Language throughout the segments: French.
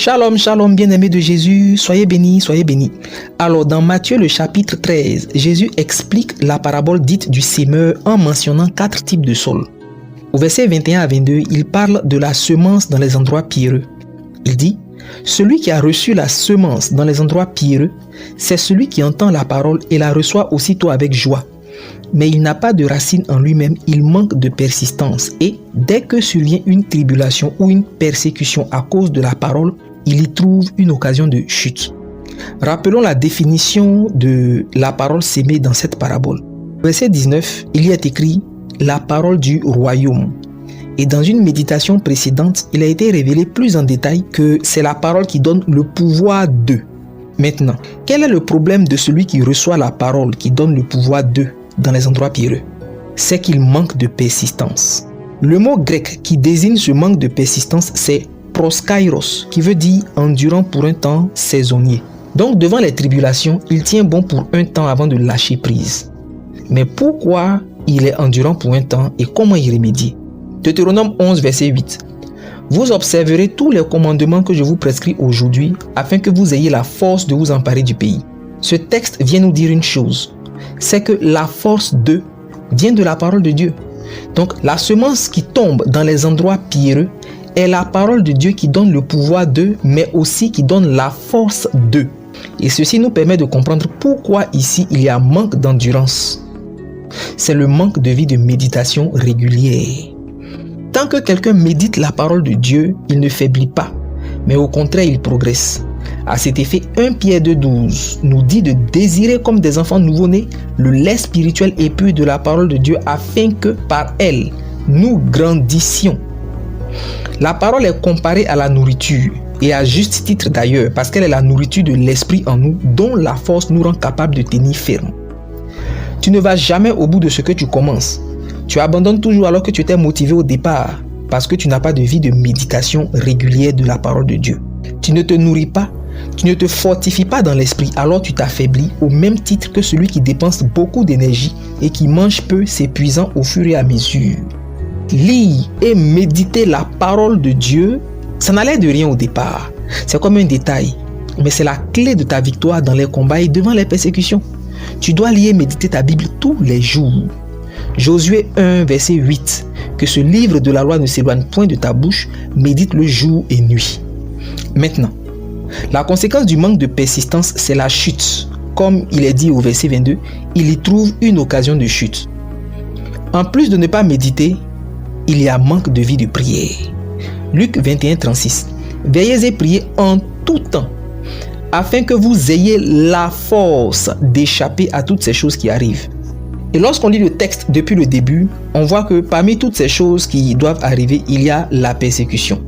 Shalom, shalom, bien-aimés de Jésus, soyez bénis, soyez bénis. Alors, dans Matthieu, le chapitre 13, Jésus explique la parabole dite du sémeur en mentionnant 4 types de sol. Au verset 21 à 22, il parle de la semence dans les endroits pierreux. Il dit, « Celui qui a reçu la semence dans les endroits pierreux, c'est celui qui entend la parole et la reçoit aussitôt avec joie. Mais il n'a pas de racine en lui-même, il manque de persistance. Et dès que survient une tribulation ou une persécution à cause de la parole, il y trouve une occasion de chute. » Rappelons la définition de la parole sémée dans cette parabole. Verset 19, il y est écrit « la parole du royaume ». Et dans une méditation précédente, il a été révélé plus en détail que c'est la parole qui donne le pouvoir de. Maintenant, quel est le problème de celui qui reçoit la parole qui donne le pouvoir de dans les endroits pierreux? C'est qu'il manque de persistance. Le mot grec qui désigne ce manque de persistance, c'est proskairos, qui veut dire endurant pour un temps saisonnier. Donc devant les tribulations, il tient bon pour un temps avant de lâcher prise. Mais pourquoi il est endurant pour un temps et comment y remédier? Deutéronome 11, verset 8. Vous observerez tous les commandements que je vous prescris aujourd'hui afin que vous ayez la force de vous emparer du pays. Ce texte vient nous dire une chose, c'est que la force de vient de la parole de Dieu. Donc la semence qui tombe dans les endroits pierreux est la parole de Dieu qui donne le pouvoir de, mais aussi qui donne la force de. Et ceci nous permet de comprendre pourquoi ici il y a manque d'endurance. C'est le manque de vie de méditation régulière. Tant que quelqu'un médite la parole de Dieu, il ne faiblit pas, mais au contraire, il progresse. À cet effet, 1 Pierre 2,12 nous dit de désirer comme des enfants nouveau-nés le lait spirituel et pur de la parole de Dieu afin que par elle, nous grandissions. La parole est comparée à la nourriture, et à juste titre d'ailleurs, parce qu'elle est la nourriture de l'esprit en nous, dont la force nous rend capable de tenir ferme. Tu ne vas jamais au bout de ce que tu commences. Tu abandonnes toujours alors que tu étais motivé au départ parce que tu n'as pas de vie de méditation régulière de la parole de Dieu. Tu ne te nourris pas, tu ne te fortifies pas dans l'esprit, alors tu t'affaiblis au même titre que celui qui dépense beaucoup d'énergie et qui mange peu, s'épuisant au fur et à mesure. Lire et méditer la parole de Dieu, ça n'allait de rien au départ. C'est comme un détail, mais c'est la clé de ta victoire dans les combats et devant les persécutions. Tu dois lire et méditer ta Bible tous les jours. Josué 1, verset 8. Que ce livre de la loi ne s'éloigne point de ta bouche, médite-le jour et nuit. Maintenant, la conséquence du manque de persistance, c'est la chute. Comme il est dit au verset 22, il y trouve une occasion de chute. En plus de ne pas méditer, il y a manque de vie de prière. Luc 21, 36. Veillez et priez en tout temps, afin que vous ayez la force d'échapper à toutes ces choses qui arrivent. Et lorsqu'on lit le texte depuis le début, on voit que parmi toutes ces choses qui doivent arriver, il y a la persécution.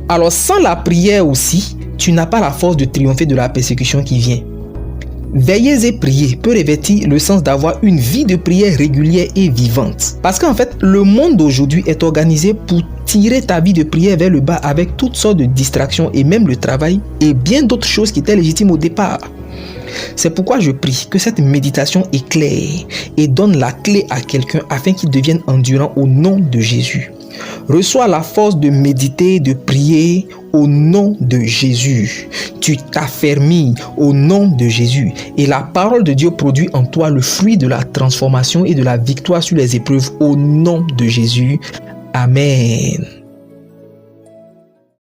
Alors sans la prière aussi, tu n'as pas la force de triompher de la persécution qui vient. Veillez et priez peut revêtir le sens d'avoir une vie de prière régulière et vivante. Parce qu'en fait, le monde d'aujourd'hui est organisé pour tirer ta vie de prière vers le bas avec toutes sortes de distractions et même le travail et bien d'autres choses qui étaient légitimes au départ. C'est pourquoi je prie que cette méditation éclaire et donne la clé à quelqu'un afin qu'il devienne endurant au nom de Jésus. Reçois la force de méditer, de prier au nom de Jésus. Tu t'affermis au nom de Jésus et la parole de Dieu produit en toi le fruit de la transformation et de la victoire sur les épreuves au nom de Jésus. Amen.